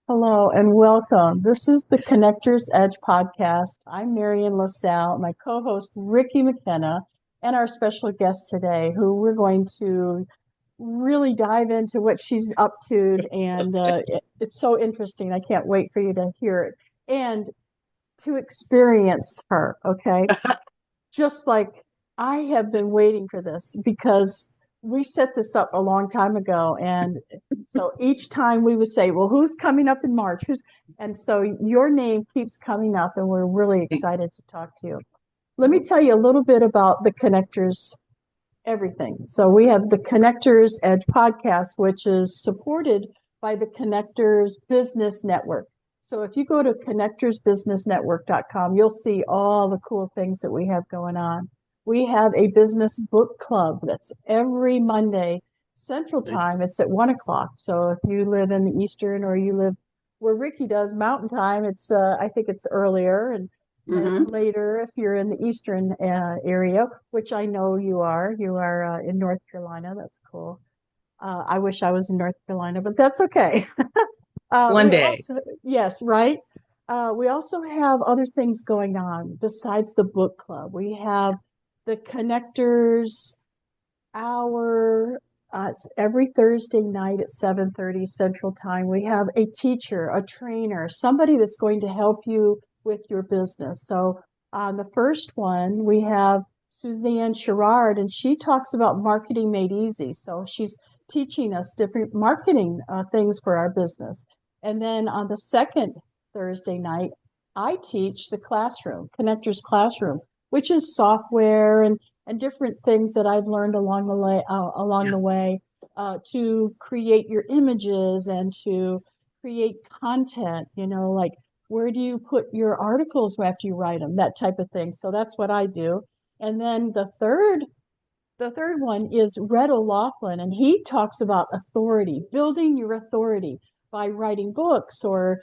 Hello and welcome. This is the Connectors Edge podcast. I'm Marian LaSalle, my co-host Ricki McKenna, and our special guest today, who we're going to really dive into what she's up to, and it's so interesting. I can't wait for you to hear it and to experience her. Okay, just like I have been waiting for this because we set this up a long time ago. And so each time we would say, well, who's coming up in March? And so your name keeps coming up, and we're really excited to talk to you. Let me tell you a little bit about the Connectors everything. So we have the Connectors Edge podcast, which is supported by the Connectors Business Network. So if you go to connectorsbusinessnetwork.com, you'll see all the cool things that we have going on. We have a business book club that's every Monday Central Time. It's at 1 o'clock. So if you live in the Eastern, or you live where Ricki does Mountain Time, it's I think it's earlier, and it's later if you're in the Eastern area, which I know you are. You are in North Carolina. That's cool. I wish I was in North Carolina, but that's okay. One day. Yes, right. We also have other things going on besides the book club. We have the Connectors Hour. It's every Thursday night at 7:30 Central Time. We have a teacher, a trainer, somebody that's going to help you with your business. So on the first one, we have Suzanne Sherrard, and she talks about marketing made easy. So she's teaching us different marketing things for our business. And then on the second Thursday night, I teach the classroom, Connectors Classroom, which is software and different things that I've learned along the way to create your images and to create content. Like, where do you put your articles after you write them, that type of thing. So that's what I do. And then the third one is Red O'Loughlin, and he talks about authority, building your authority by writing books, or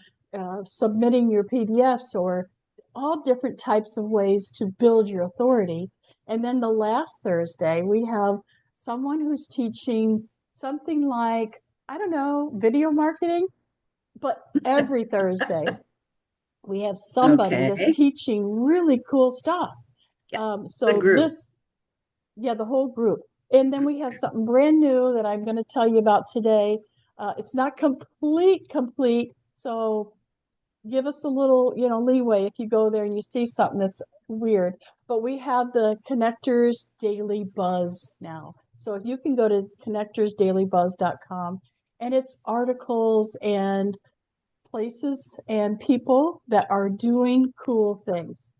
submitting your PDFs, or all different types of ways to build your authority. And then the last Thursday, we have someone who's teaching something like, I don't know, video marketing, but every Thursday we have somebody that's Okay. teaching really cool stuff. Yeah. Good So group. this, yeah, the whole group. And then we have something brand new that I'm going to tell you about today. It's not complete. So give us a little, leeway if you go there and you see something that's weird. But we have the Connectors Daily Buzz now. So if you can go to connectorsdailybuzz.com, and it's articles and places and people that are doing cool things.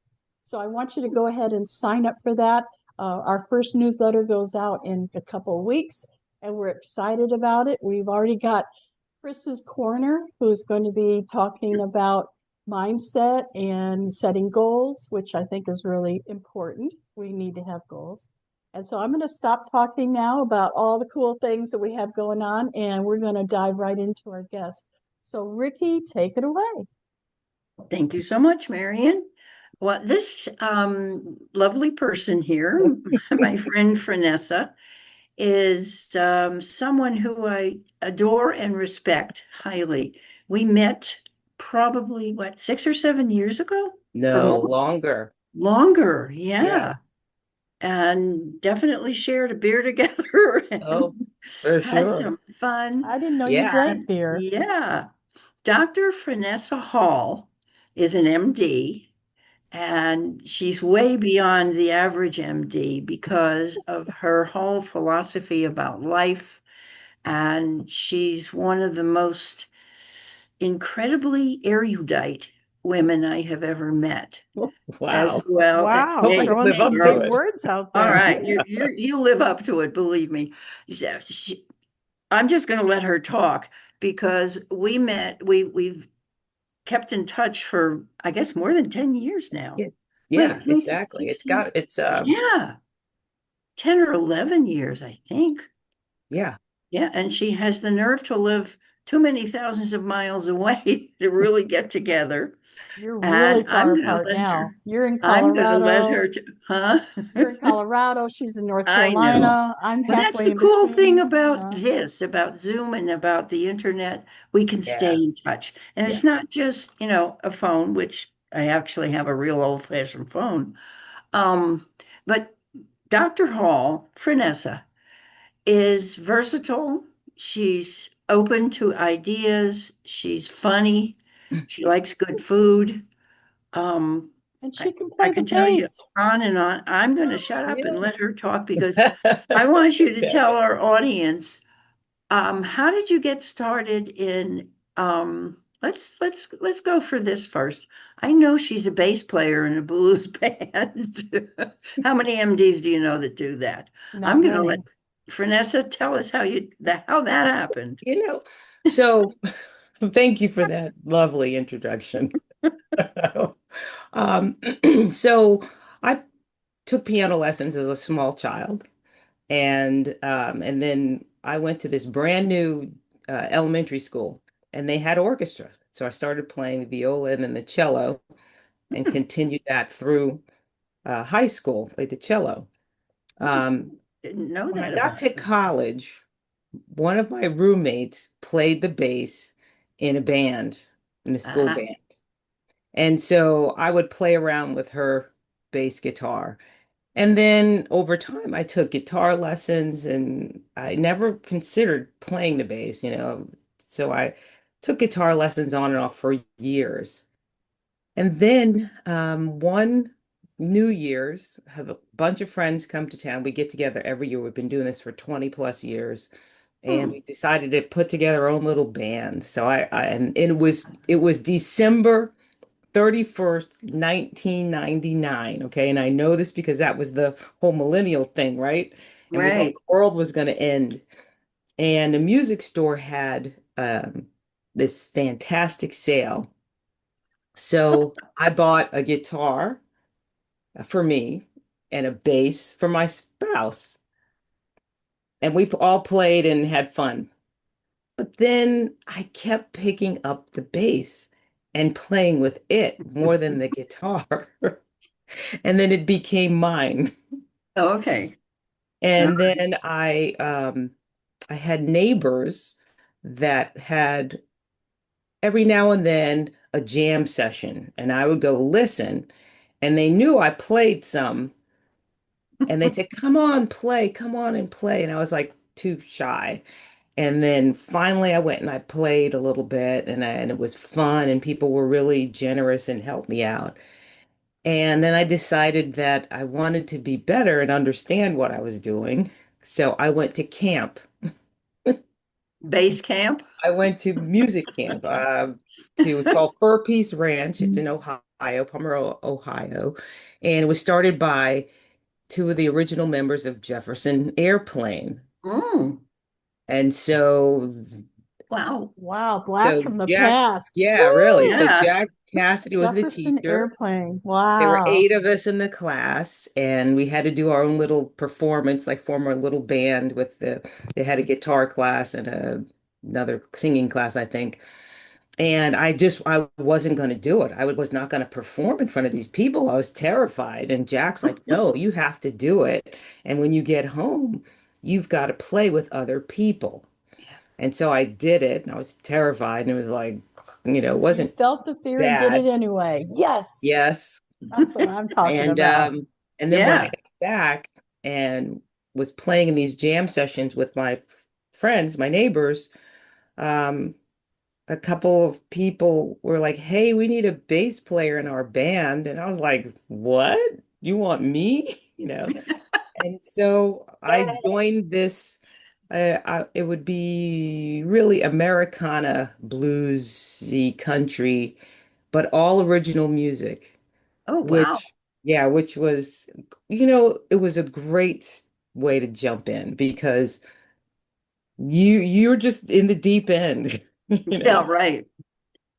So I want you to go ahead and sign up for that. Our first newsletter goes out in a couple of weeks, and we're excited about it. We've already got Chris's Corner, who's going to be talking about mindset and setting goals, which I think is really important. We need to have goals. And so I'm going to stop talking now about all the cool things that we have going on, and we're going to dive right into our guest. So, Ricki, take it away. Thank you so much, Marian. Well, this lovely person here, my friend Frenesa, is someone who I adore and respect highly. We met probably, what, 6 or 7 years ago or No, more? longer. Longer, Yeah. yeah. And definitely shared a beer together Oh, and for had sure. some fun. I didn't know you Yeah. drank And beer. yeah, Dr. Frenesa Hall is an MD, and she's way beyond the average MD because of her whole philosophy about life. And she's one of the most incredibly erudite women I have ever met, as Wow. well. Wow, Hope I Hey, can throwing live hey, some up to big girl. it. words out All there. right, you live up to it, believe me. Yeah, I'm just going to let her talk because we met. We've kept in touch for, I guess, more than 10 years now. Yeah. Wait, Yeah, let me see, exactly. 16. It's Yeah, 10 or 11 years, I think. yeah. Yeah, and she has the nerve to live too many thousands of miles away to really get together. You're really And far apart now. I'm gonna let her, huh? You're in Colorado. She's in North I know. Carolina. I'm Well, that's halfway the in cool thing between. about Uh-huh. this, about Zoom and about the internet. We can stay Yeah, in touch. And yeah. it's not just, a phone, which I actually have a real old-fashioned phone. Um, but Dr. Hall, Frenessa, is versatile. She's open to ideas. She's funny. She likes good food. Um, And I, she can I play the could tell you bass. on and on. I'm going to shut up and Yeah. let her talk because I want you to tell our audience, how did you get started in, let's go for this first. I know she's a bass player in a blues band. How many MDs do you know that do that? Not I'm going to let many. Frenessa tell us how that happened. You know, so thank you for that lovely introduction. Um, so I took piano lessons as a small child, and then I went to this brand new elementary school, and they had orchestra. So I started playing the viola and then the cello, and Hmm, continued that through high school, played the cello. hmm, Um, didn't know when I that got about to you. college, one of my roommates played the bass in a band, in a school Ah, band. And so I would play around with her bass guitar. And then over time, I took guitar lessons and I never considered playing the bass. So I took guitar lessons on and off for years. And then one New Year's, have a bunch of friends come to town. We get together every year. We've been doing this for 20 plus years. And hmm. we decided to put together our own little band. So and it was December 31st, 1999. Okay. And I know this because that was the whole millennial thing, right? And we thought Right. the world was going to end. And the music store had this fantastic sale. So I bought a guitar for me and a bass for my spouse. And we all played and had fun. But then I kept picking up the bass and playing with it more than the guitar. And then it became mine. Okay. Uh, And then I had neighbors that had every now and then a jam session, and I would go listen, and they knew I played some, and they said, "Come on, play, come on and play." And I was like too shy. And then finally I went and I played a little bit, and it was fun, and people were really generous and helped me out. And then I decided that I wanted to be better and understand what I was doing. So I went to camp. Base camp. I went to music camp, it's called Fur Peace Ranch. It's in Ohio, Pomeroy, Ohio. And it was started by two of the original members of Jefferson Airplane. Mm, And so wow. Wow, blast So from the Jack, past. yeah, really. So Woo! Yeah. Jack Cassidy was the Jefferson teacher. Airplane. There were Wow. 8 of us in the class, and we had to do our own little performance, like form a little band they had a guitar class and another singing class, I think. And I wasn't going to do it. Was not going to perform in front of these people. I was terrified. And Jack's like, no, you have to do it. And when you get home, you've got to play with other people. Yeah. And so I did it, and I was terrified, and it was like, it You wasn't felt the fear and did it bad. anyway. Yes. Yes. That's what I'm talking And about. um, and then when I Yeah. got back and was playing in these jam sessions with my friends, my neighbors, um, a couple of people were like, "Hey, we need a bass player in our band." And I was like, "What? You want me?" And so I joined this. It would be really Americana, bluesy country, but all original music, Oh, wow. which, yeah, which was, it was a great way to jump in because you're just in the deep end, you Yeah, know. right.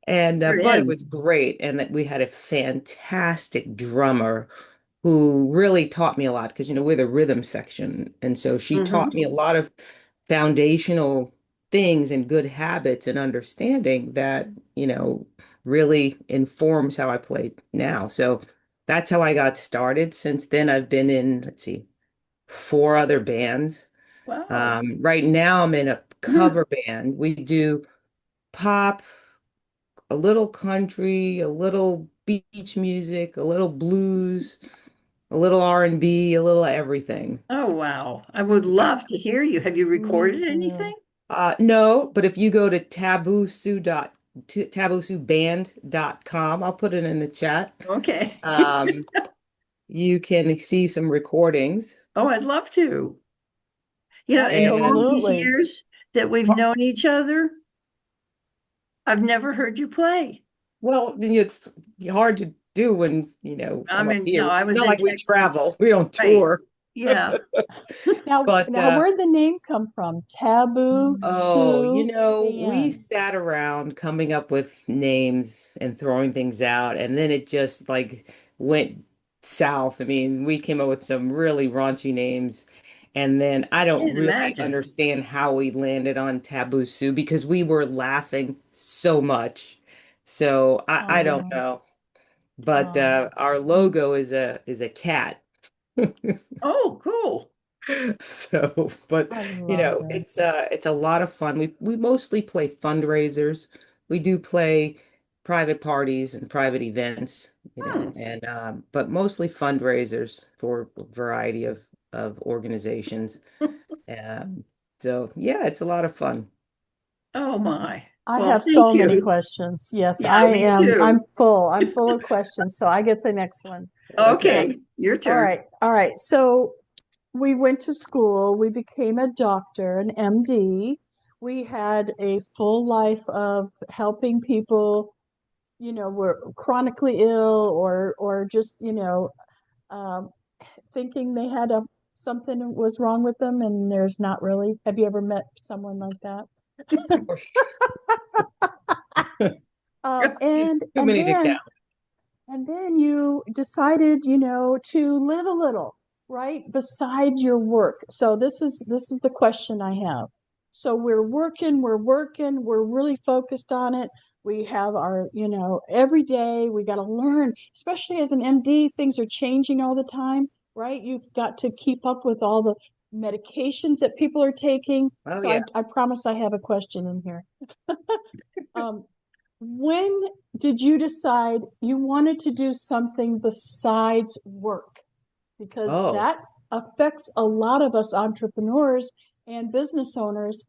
And You're but it in. was great, and that we had a fantastic drummer who really taught me a lot because we're the rhythm section, and so she taught Hmm. me a lot of foundational things and good habits and understanding that, really informs how I play now. So that's how I got started. Since then, I've been in, let's see, four other bands. Wow. Right now, I'm in a cover band. We do pop, a little country, a little beach music, a little blues, a little R&B, a little everything. Oh, wow. I would Yeah. love to hear you. Have you Me recorded too. anything? No, but if you go to taboosueband.com, I'll put it in the chat. Okay. Um, you can see some recordings. Oh, I'd love to. In all And these Absolutely. years that we've known each other, I've never heard you play. well, it's hard to do when, I I'm up mean, here. no, I It's was not in like we Texas. travel. We don't Right. tour. Yeah. But Now where'd the name come from? Taboo oh, Sue we Band. sat around coming up with names and throwing things out, and then it just like went south. I mean, we came up with some really raunchy names, and then I don't Can't really imagine. understand how we landed on Taboo Sue because we were laughing so much. So I don't Oh, know. But oh, our logo is a cat. Oh, cool. So, but I love this. it's a lot of fun. We mostly play fundraisers. We do play private parties and private events, Hmm. and but mostly fundraisers for a variety of organizations. Um, so yeah, it's a lot of fun. Oh my. I Well, have thank so many you. questions. Yes, Yeah, I me am. I'm too. full. I'm full of questions. So I get the next one. Okay. Okay, your All turn. right. All right. So we went to school. We became a doctor, an MD. We had a full life of helping people, were chronically ill or just, um, thinking they had something was wrong with them, and there's not really. Have you ever met someone like that? For sure. And Too many to count. and then you decided, to live a little, right? Besides your work. So this is the question I have. So we're really focused on it. We have our, every day we got to learn, especially as an MD, things are changing all the time, right? You've got to keep up with all the medications that people are taking. Oh So yeah. I promise I have a question in here. Um, when did you decide you wanted to do something besides work? Because Oh. that affects a lot of us entrepreneurs and business owners.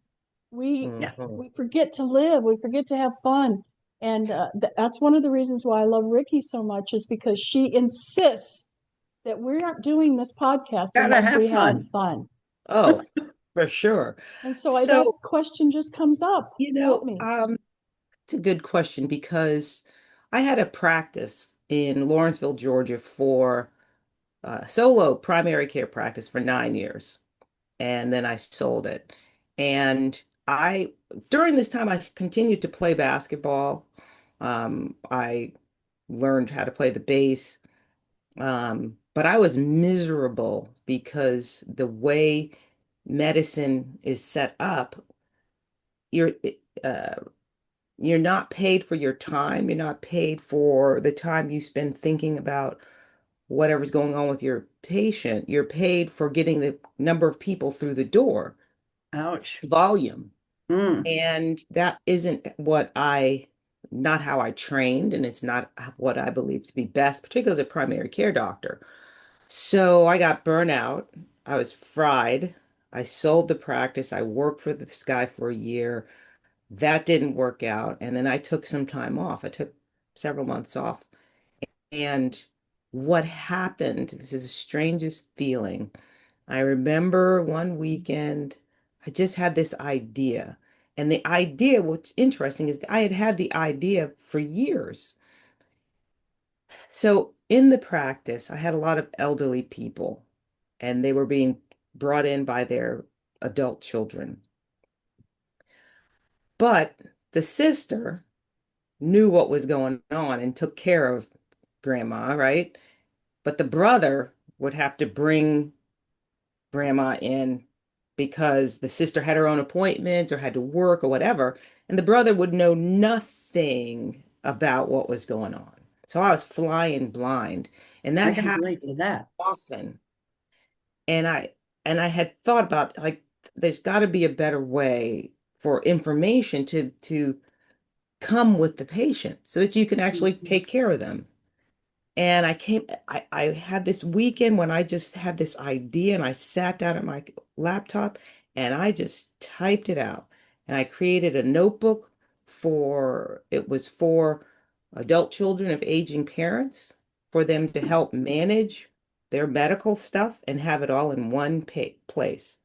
We Yeah. Mhm. we forget to live, we forget to have fun, and that's one of the reasons why I love Ricki so much is because she insists that we're not doing this podcast Gotta unless have we have fun. fun. Oh, for sure. And so that So, question just comes up. Help me. it's a good question because I had a practice in Lawrenceville, Georgia for solo primary care practice for 9 years. And then I sold it. And during this time, I continued to play basketball. I learned how to play the bass. But I was miserable because the way medicine is set up, you're uh, you're not paid for your time. You're not paid for the time you spend thinking about whatever's going on with your patient. You're paid for getting the number of people through the door, Ouch. volume. Mm. And that isn't not how I trained, and it's not what I believe to be best, particularly as a primary care doctor. So I got burnt out. I was fried. I sold the practice. I worked for this guy for a year. That didn't work out. And then I took some time off. I took several months off. And what happened, this is the strangest feeling. I remember one weekend, I just had this idea. And the idea, what's interesting is I had had the idea for years. So in the practice, I had a lot of elderly people, and they were being brought in by their adult children. But the sister knew what was going on and took care of grandma, right? But the brother would have to bring grandma in because the sister had her own appointments or had to work or whatever, and the brother would know nothing about what was going on. So I was flying blind, and I that can happened relate to that. often. And I had thought about like there's got to be a better way for information to come with the patient so that you can actually Mhm. take care of them. And I had this weekend when I just had this idea and I sat down at my laptop and I just typed it out. And I created a notebook it was for adult children of aging parents, for them to help manage their medical stuff and have it all in one place.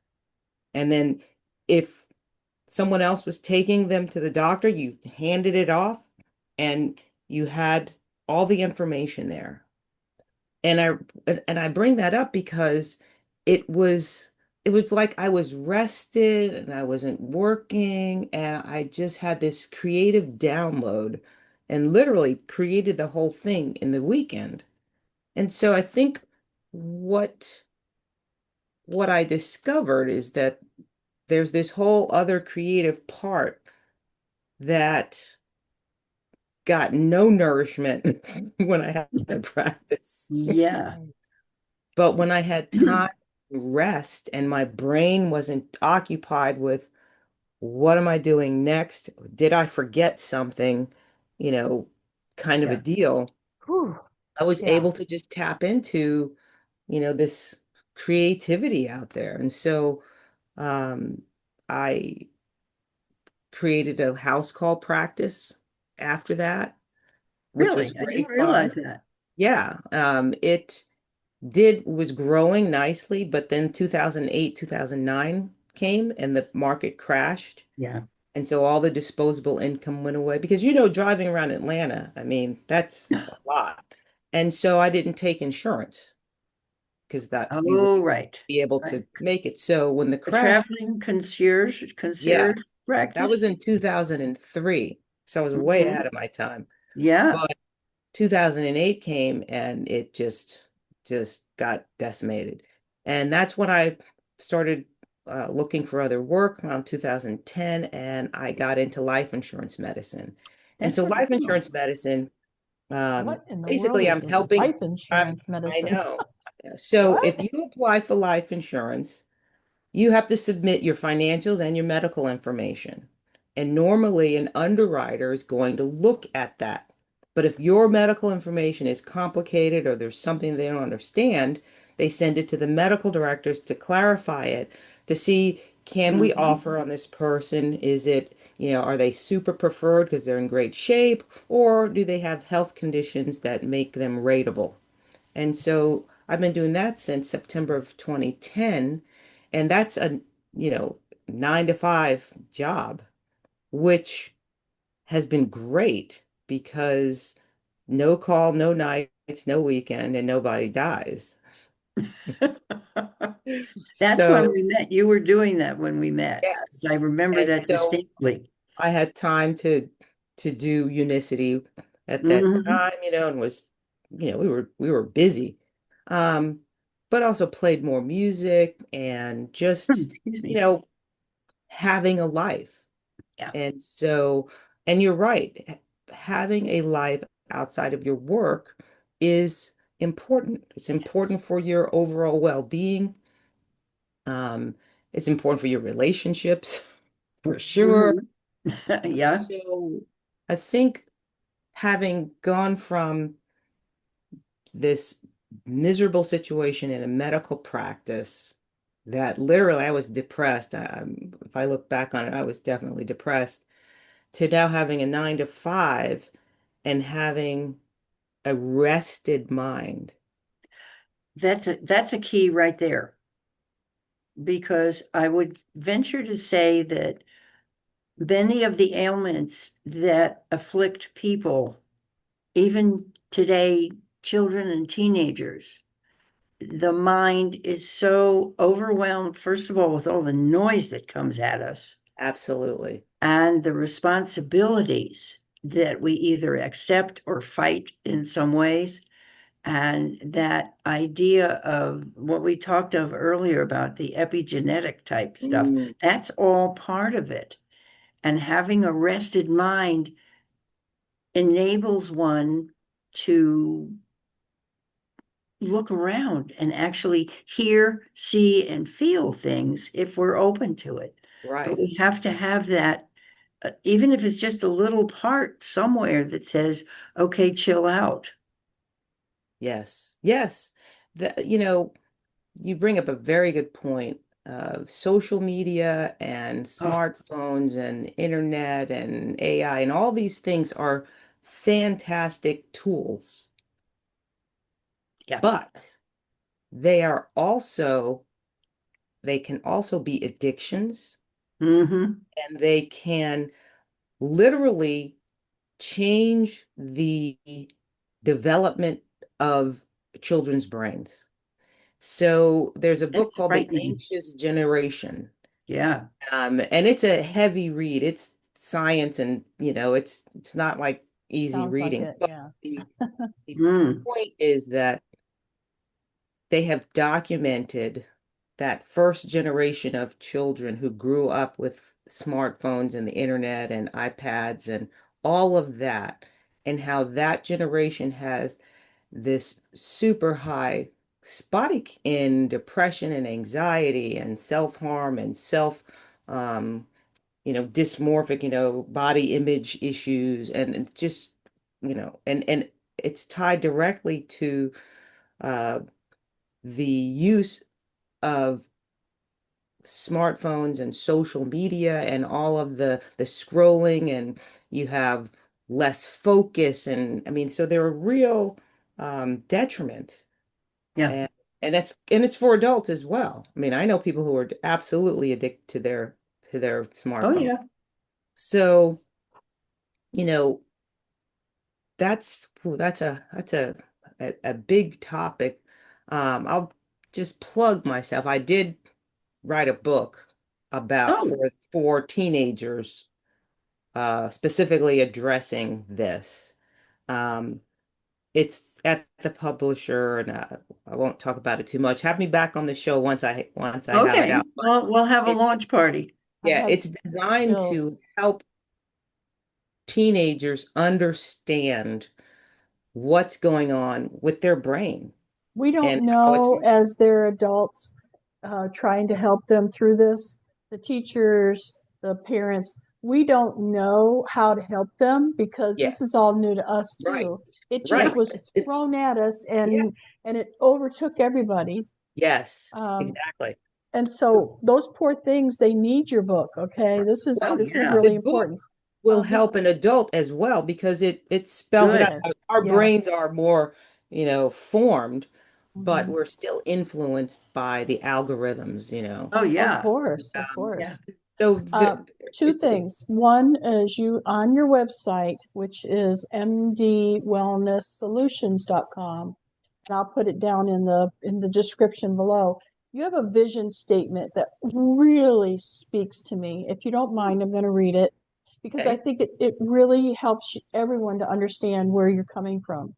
And then if someone else was taking them to the doctor, you handed it off and you had all the information there. And I bring that up because it was it was like I was rested and I wasn't working and I just had this creative download and literally created the whole thing in the weekend. And so I think what what I discovered is that there's this whole other creative part that got no nourishment when I had to practice. Yeah. Right. But when I had time to rest and my brain wasn't occupied with what am I doing next? Did I forget something? You know, kind of a Yeah. deal. Whew. I was Yeah. able to just tap into, this creativity out there. And so um, I created a house call practice after that, which was Really? I didn't great realize fun. that. Yeah, it did was growing nicely, but then 2008, 2009 came and the market crashed. Yeah. And so all the disposable income went away because driving around Atlanta, I mean, that's a lot. And so I didn't take insurance because that we Oh, wouldn't right. be able Right. to make it. So when the A crash, traveling concierge yes, that was practice? in 2003. So I was way Hmm. ahead of my time. Yeah. But 2008 came and it just got decimated. And that's when I started looking for other work around 2010 and I got into life insurance medicine. And That's so life wonderful. insurance medicine, What in the world basically is I'm helping, life I'm, insurance I medicine? know. So if What? you apply for life insurance, you have to submit your financials and your medical information. And normally, an underwriter is going to look at that. But if your medical information is complicated or there's something they don't understand, they send it to the medical directors to clarify it, to see can we Hmm. offer on this person? Is it, are they super preferred because they're in great shape, or do they have health conditions that make them rateable? And so I've been doing that since September of 2010. And that's a, you know, 9 to 5 job, which has been great because no call, no nights, no weekend, and nobody dies. That's when So, we met. You were doing that when we met. yes. I remember And that so distinctly. I had time to do Unicity at that Hmm. time, and was, we were busy. Um, but also played more music and just, Excuse you me. know, having a life. Yeah. And so, and you're right, having a life outside of your work is important. It's important for your overall well-being. Um, it's important for your relationships, for sure. Hmm. Yeah. So I think having gone from this miserable situation in a medical practice that literally I was depressed. If I look back on it, I was definitely depressed to now having a 9 to 5 and having a rested mind. That's a key right there, because I would venture to say that many of the ailments that afflict people, even today, children and teenagers, the mind is so overwhelmed, first of all, with all the noise that comes at us Absolutely. and the responsibilities that we either accept or fight in some ways, And that idea of what we talked of earlier about the epigenetic type stuff, Mm, that's all part of it. And having a rested mind enables one to look around and actually hear, see, and feel things if we're open to it. But right. we have to have that, even if it's just a little part somewhere that says, okay, chill out. Yes. Yes. You bring up a very good point. Social media and Oh, smartphones and internet and AI and all these things are fantastic tools, yeah. but they can also be addictions, Mm-hmm. and they can literally change the development of children's brains. So there's a book It's called The frightening. Anxious Generation. Yeah. And it's a heavy read. It's science, and it's not like easy Sounds like reading. it. But Yeah. the Mm. point is that they have documented that first generation of children who grew up with smartphones and the internet and iPads and all of that, and how that generation has this super high spike in depression and anxiety and self-harm and um, dysmorphic, body image issues, and just, and it's tied directly to uh, the use of smartphones and social media and all of the scrolling, and you have less focus, and I mean, so there are real detriments, Yeah. and it's for adults as well. I mean, I know people who are absolutely addicted to their Oh, smartphone. yeah. So, you know, that's a big topic. I'll just plug myself. I did write a book about Oh, for teenagers, specifically addressing this. Um, it's at the publisher, and I won't talk about it too much. Have me back on the show once I have it okay. out. But Well, we'll have a it, launch party. I yeah, have it's designed to chills. help teenagers understand what's going on with their brain We and don't how it's. know as they're adults trying to help them through this, the teachers, the parents, we don't know how to help them because Yeah, this is all new to us right, too. It Yeah. just right. was thrown at us Yeah, and it overtook everybody. yes, Um, exactly. and so those poor things, they need your book. Okay, Oh, this is yeah. The really book important. will The help an adult as well because it spells it out. Good. good, Our yeah. brains are more, formed, but Mhm. we're still influenced by the algorithms. Oh, yeah. Of Yeah. course. So Uh, two it's things. One is you on your website, which is mdwellnesssolutions.com, and I'll put it down in the description below. You have a vision statement that really speaks to me. If you don't mind, I'm going to read it because I okay. think it really helps everyone to understand where you're coming from.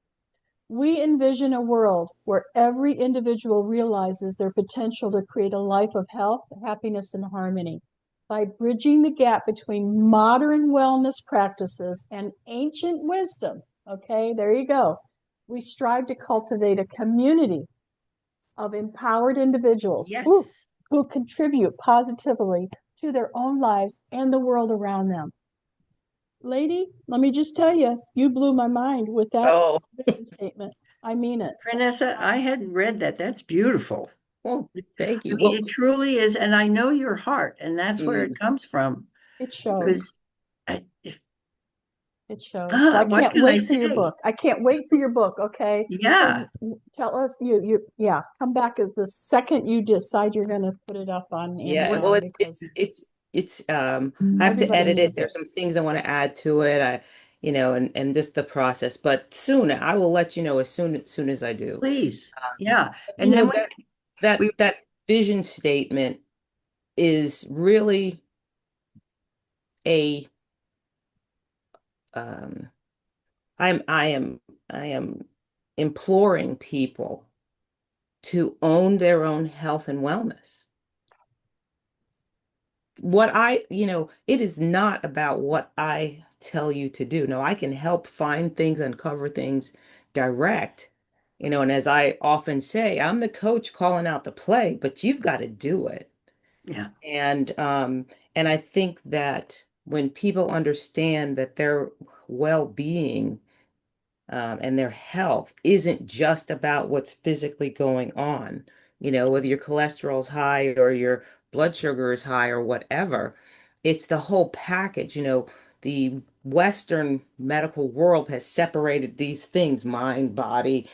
We envision a world where every individual realizes their potential to create a life of health, happiness, and harmony. By bridging the gap between modern wellness practices and ancient wisdom, okay, there you go. We strive to cultivate a community of empowered individuals Yes. who contribute positively to their own lives and the world around them. Lady, let me just tell you, you blew my mind with that Oh, vision statement. I mean it. Frenessa, I hadn't read that. That's beautiful. well, thank I you. mean, Well, it truly is. And I know your heart, and that's where it mm, comes from. It shows. Because, I, It shows. So I what can't can I wait for your say? book. I can't wait for your book. Okay. So Yeah. tell us, yeah, come back at the second you decide you're going to put it up on yeah. Well, Amazon it's because it's it's it's I have to everybody edit it. needs There's it. some things I want to add to it. And just the process. But soon, I will let you know as soon as I do. Please. Um, Yeah. but, And then that that vision statement is really a um I am imploring people to own their own health and wellness. It is not about what I tell you to do. No, I can help find things, uncover things, direct, and as I often say, I'm the coach calling out the play, but you've got to do it. Yeah. And I think that when people understand that their well-being and their health isn't just about what's physically going on, whether your cholesterol's high or your blood sugar is high or whatever. It's the whole package. The Western medical world has separated these things, mind, body,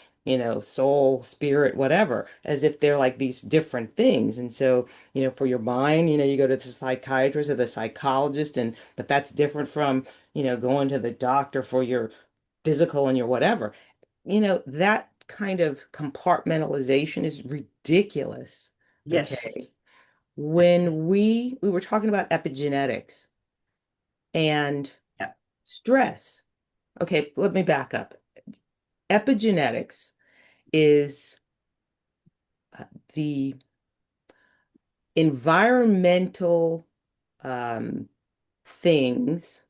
soul, spirit, whatever, as if they're like these different things. And so, for your mind, you go to the psychiatrist or the psychologist, but that's different from, going to the doctor for your physical and your whatever. That kind of compartmentalization is ridiculous. Yes. Okay. When we were talking about epigenetics and Yeah. stress. Okay, let me back up. Epigenetics is the environmental um, things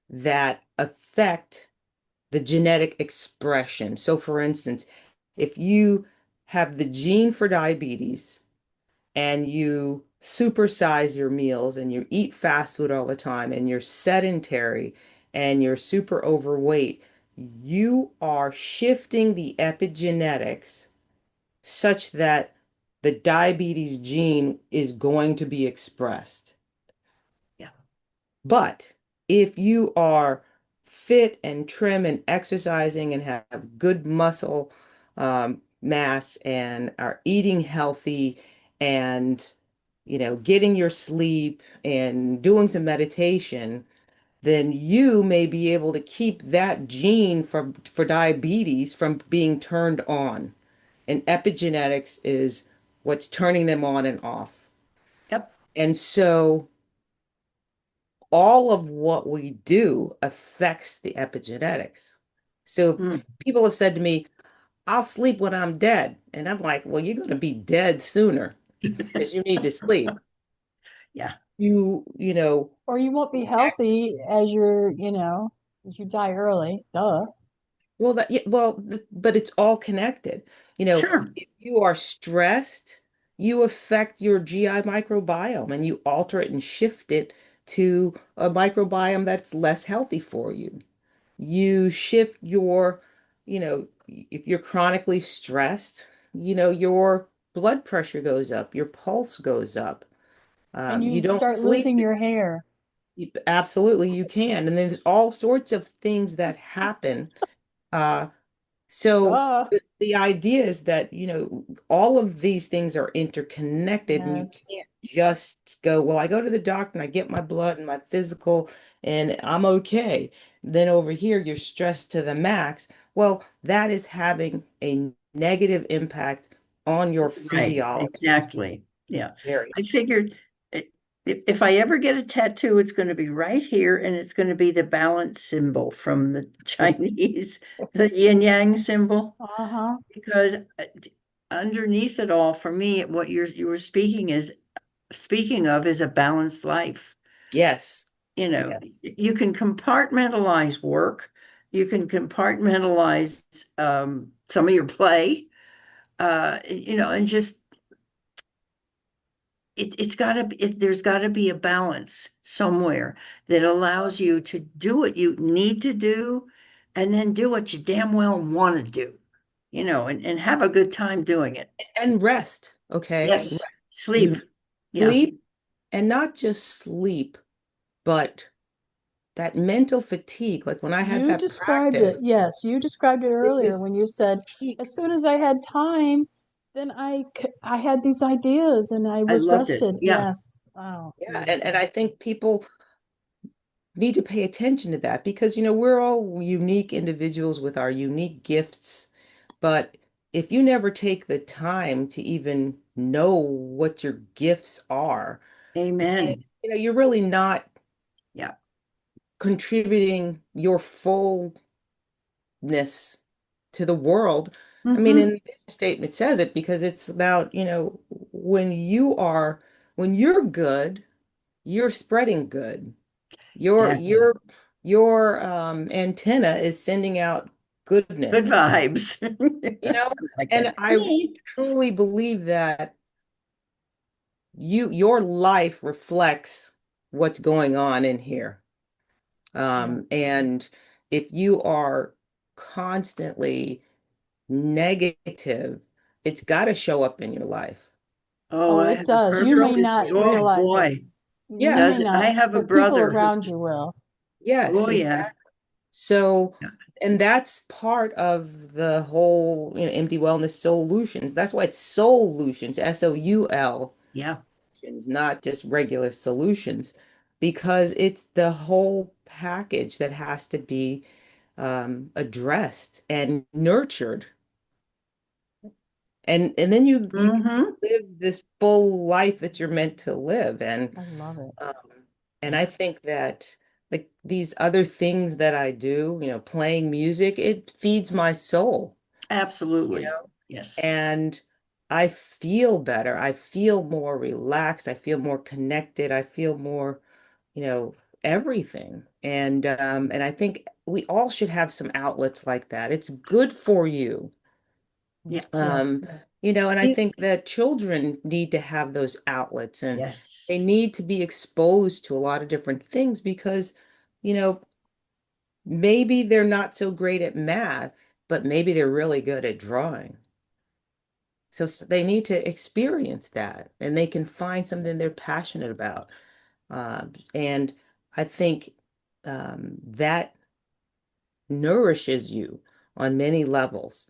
that affect the genetic expression. So, for instance, if you have the gene for diabetes and you supersize your meals and you eat fast food all the time and you're sedentary and you're super overweight, you are shifting the epigenetics such that the diabetes gene is going to be expressed. Yeah. But if you are fit and trim and exercising and have good muscle mass and are eating healthy and getting your sleep and doing some meditation, then you may be able to keep that gene for diabetes from being turned on. And epigenetics is what's turning them on and off. Yep. And so all of what we do affects the epigenetics. So Mm. people have said to me, I'll sleep when I'm dead. And I'm like, well, you're going to be dead sooner because you need to sleep. Yeah. You know, Or you won't be healthy as you die early. Duh. well, yeah, but it's all connected. Sure. If you are stressed, you affect your GI microbiome and you alter it and shift it to a microbiome that's less healthy for you. You shift if you're chronically stressed, your blood pressure goes up, your pulse goes up. And You you don't start sleep. losing your hair. Absolutely, you can. And then there's all sorts of things that happen. Uh, so Duh. the idea is that, all of these things are interconnected and you Yes. can't just go, well, I go to the doctor and I get my blood and my physical and I'm okay. Then over here, you're stressed to the max. Well, that is having a negative impact on your Right. physiology. Exactly. Yeah. Very. I figured if I ever get a tattoo, it's going to be right here and it's going to be the balance symbol from the Chinese, the yin yang symbol, Uh-huh. because underneath it all, for me, what you were speaking of is a balanced life. Yes. Yes. You can compartmentalize work, you can compartmentalize some of your play, and just there's got to be a balance somewhere that allows you to do what you need to do and then do what you damn well want to do, and have a good time doing it. And rest. Okay. Yes, sleep. You Yeah, sleep and not just sleep, but that mental fatigue, like when I had You that described it. practice, Yes, you described it it earlier was when you said, fatigue. as soon as I had time, then I had these ideas and I I was loved it. rested. Yeah, Yes. Oh, Yeah, and beautiful. I think people need to pay attention to that because we're all unique individuals with our unique gifts, but if you never take the time to even know what your gifts are, then, amen. you're really not Yeah, contributing your fullness to the world I mean, Mm-hmm. in the vision statement it says it because it's about, when you're good, you're spreading good. Your Exactly. your your antenna is sending out Good goodness, vibes. you know? Like And that. I truly believe that your life reflects what's going on in here. Yes. And if you are constantly negative, it's got to show up in your life. Oh, Oh, I it have a does. You brother may who's, not oh realize it. boy, You Yeah, may does it. I not, have a but people brother who, around you will. yes, oh exactly. yeah. So, Yeah. and that's part of the whole, MD Wellness Solutions. That's why it's Solutions, Soul, Yeah. not just regular solutions, because it's the whole package that has to be addressed and nurtured. And then you Mm-hmm. live this full life that you're meant to live. I love it. Um, and I think that like these other things that I do, playing music, it feeds my soul, you Absolutely. know, Yes. and I feel better. I feel more relaxed. I feel more connected. I feel more, you know, everything. And I think we all should have some outlets like that. It's good for you. Yeah. Yes. And I think that children need to have those outlets and they Yes. need to be exposed to a lot of different things because, you know, maybe they're not so great at math, but maybe they're really good at drawing. So they need to experience that and they can find something they're passionate about. And I think that nourishes you on many levels.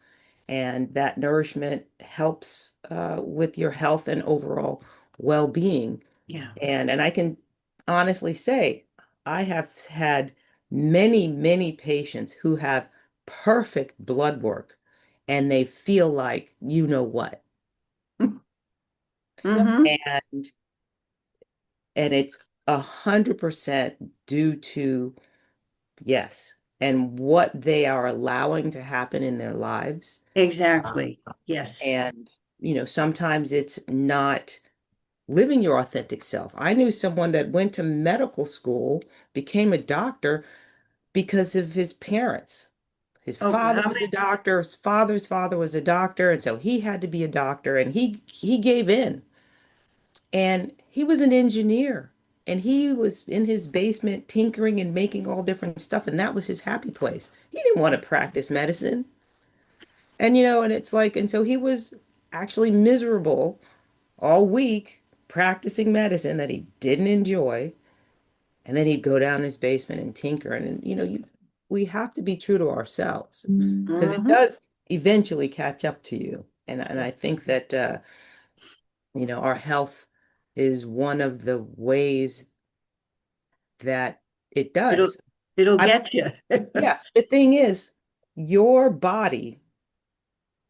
And that nourishment helps with your health and overall well-being. Yeah. And I can honestly say, I have had many, many patients who have perfect blood work and they feel like you know what. Yep. Mm-hmm. And and it's 100% due to yes, and what they are allowing to happen in their lives. Exactly. Yes. And, sometimes it's not living your authentic self. I knew someone that went to medical school, became a doctor because of his parents. His Oh, father how was a many? doctor, his father's father was a doctor, and so he had to be a doctor and he gave in. And he was an engineer. And he was in his basement tinkering and making all different stuff, and that was his happy place. He didn't want to practice medicine. And it's like, and so he was actually miserable all week practicing medicine that he didn't enjoy. And then he'd go down in his basement and tinker. We have to be true to ourselves because it Mm-hmm. does eventually catch up to you. And I think that, our health is one of the ways that it It'll does. it'll I, get you. yeah, the thing is, your body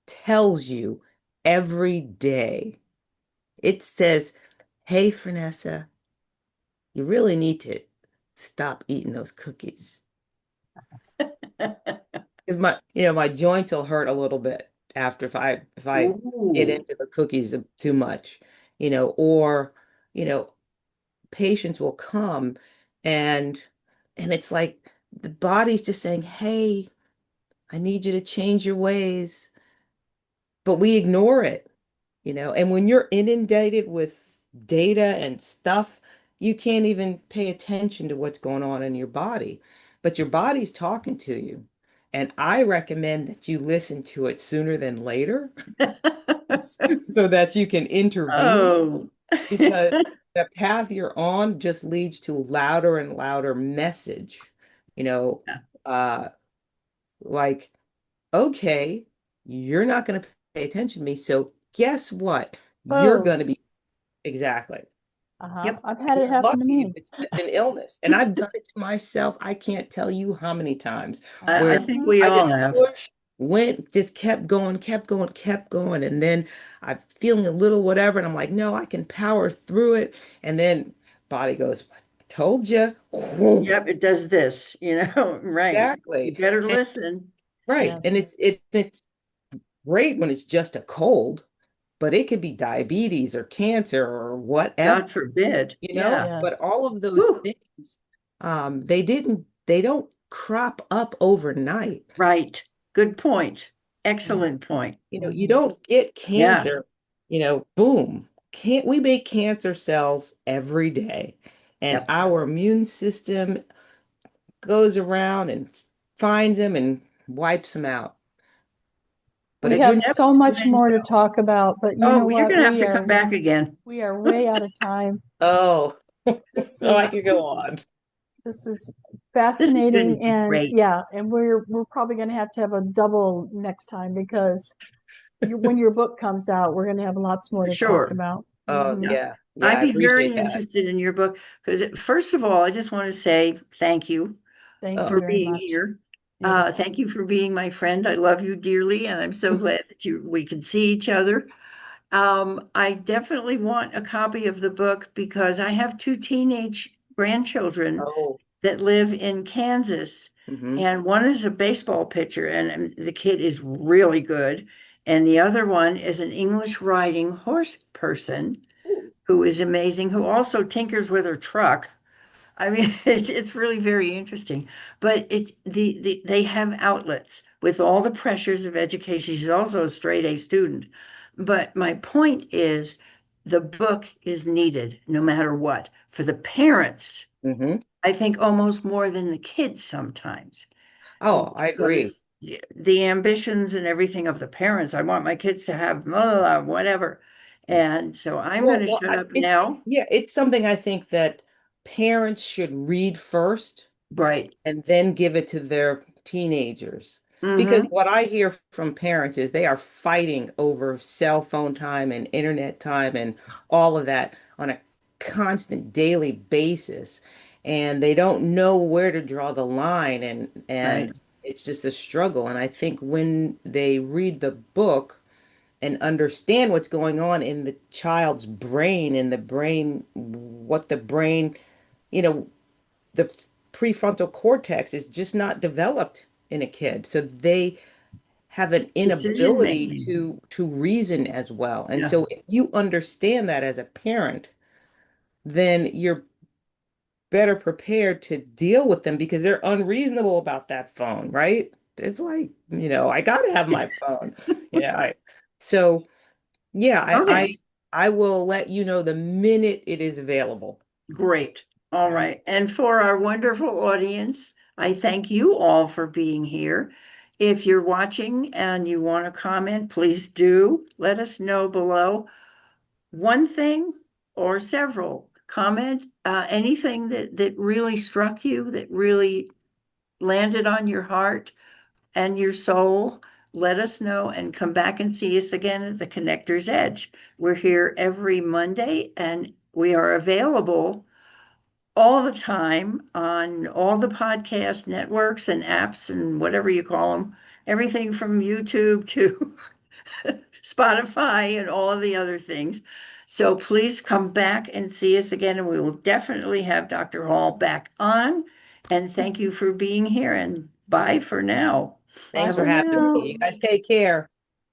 tells you every day. It says, hey, Frenessa, you really need to stop eating those cookies. Because my joints will hurt a little bit after if I get Ooh. into the cookies too much, or, you know, patients will come and it's like the body's just saying, hey, I need you to change your ways, but we ignore it. And when you're inundated with data and stuff, you can't even pay attention to what's going on in your body, but your body's talking to you. And I recommend that you listen to it sooner than later so that you can intervene Oh. because the path you're on just leads to louder and louder message, you know, uh, like, okay, you're not going to pay attention to me. So guess what? You're going Boom. to be exactly. Uh-huh. Yep. I've had And it you're happen to lucky if me. it's just an illness. And I've done it to myself. I can't tell you how many times I where think Uh-huh. we I all just have. pushed, went, just kept going, kept going, kept going. And then I'm feeling a little whatever. And I'm like, no, I can power through it. And then body goes, told you. Yep, it does this, right. You Exactly. better And listen. right. And Yes. it's great when it's just a cold, but it could be diabetes or cancer or whatever, God forbid. Yeah. but Yes. all of those Whew. things, they don't crop up overnight. Right. Good point. Excellent point. You Mhm. don't get Yeah. cancer, boom. Can't we make cancer cells every day? And Yep. our immune system goes around and finds them and wipes them out. But We if you're have never so much doing more to so, talk about, but you know Oh, you're what? going to have to come back again. We are way out of time. oh, This oh, I could is go on. this is This has fascinating, been and great. yeah, and we're probably going to have a double next time because when your book comes out, we're going to have lots more For to talk sure. about. Oh, Hmm. Yeah. yeah. Yeah, I'd I be very appreciate that. interested in your book because, first of all, I just want to say thank you Thank you Oh, for very being much. here. Beautiful. Thank you for being my friend. I love you dearly, and I'm so glad that we can see each other. I definitely want a copy of the book because I have two teenage grandchildren oh, that live in Kansas, hmm and one is a baseball pitcher, and the kid is really good, and the other one is an English riding horse person who is amazing, who also tinkers with her truck. I mean, it's really very interesting. But they have outlets with all the pressures of education. She's also a straight A student. But my point is the book is needed no matter what. For the parents, hmm I think almost more than the kids sometimes, Oh, I agree. because the ambitions and everything of the parents, I want my kids to have blah, blah, blah, whatever. And so I'm going to Well, shut up it's now. yeah, it's something I think that parents should read first Right. and then give it to their teenagers. Because Mm-hmm. what I hear from parents is they are fighting over cell phone time and internet time and all of that on a constant daily basis. And they don't know where to draw the line and Right. it's just a struggle. And I think when they read the book and understand what's going on in the child's brain and the brain, what the brain, you know, the prefrontal cortex is just not developed in a kid. So they have an Decision inability making. to reason as well. And Yeah. so if you understand that as a parent, then you're better prepared to deal with them because they're unreasonable about that phone, right? It's like, I gotta have my phone. Yeah. So yeah, Okay. I will let you know the minute it is available. Great. All right. And for our wonderful audience, I thank you all for being here. If you're watching and you want to comment, please do let us know below. One thing or several comment, anything that really struck you, that really landed on your heart and your soul, let us know and come back and see us again at the Connector's Edge. We're here every Monday and we are available all the time on all the podcast networks and apps and whatever you call them, everything from YouTube to Spotify and all of the other things. So please come back and see us again, and we will definitely have Dr. Hall back on. And thank you for being here, and bye for now. Bye Thanks Have a for for having wonderful me. now. You guys take care.